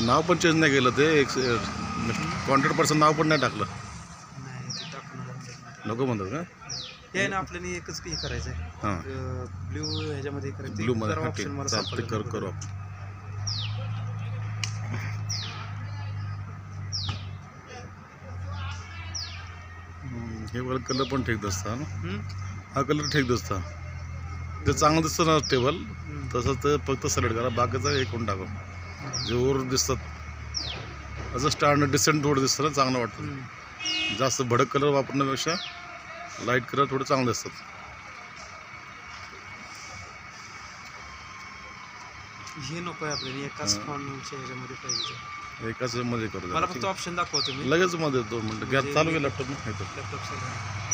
नाव पण चेंज नाही केलं ते कॉन्ट्रॅक्ट पर्सन नाव पण नाही टाकलं. नाही ते टाकून नको म्हणतात का? हे ना आपल्याला एकच हे करायचं आहे. हां ब्ल्यू ह्याच्यामध्ये करायचं ब्लू मध्ये. हां ऑप्शन ठीक मला चालतं सापडलं करू आपण. हे वाला कलर पण ठीक दिसता ना. हा कलर ठीक दिसता. ते चांगलं दिसतं ना टेबल तसं ते फक्त सिलेक्ट करा बाकीचं हे करून टाका जे वर दिसतात असं स्टँडर्ड डिसेंट थोडं दिसतं ना चांगलं वाटतं. जास्त भडक कलर वापरण्यापेक्षा लाईट कलर थोडं चांगलं दिसतात. हे नको आहे आपल्याला एकाच फॉन्टच्या ह्याच्यामध्ये पाहिजे. एकाच मध्ये करू मला फक्त ऑप्शन दाखवा तुम्ही लगेच मध्ये 2 मिनिटं गॅस चालू केलं लॅपटॉप लॅपटॉप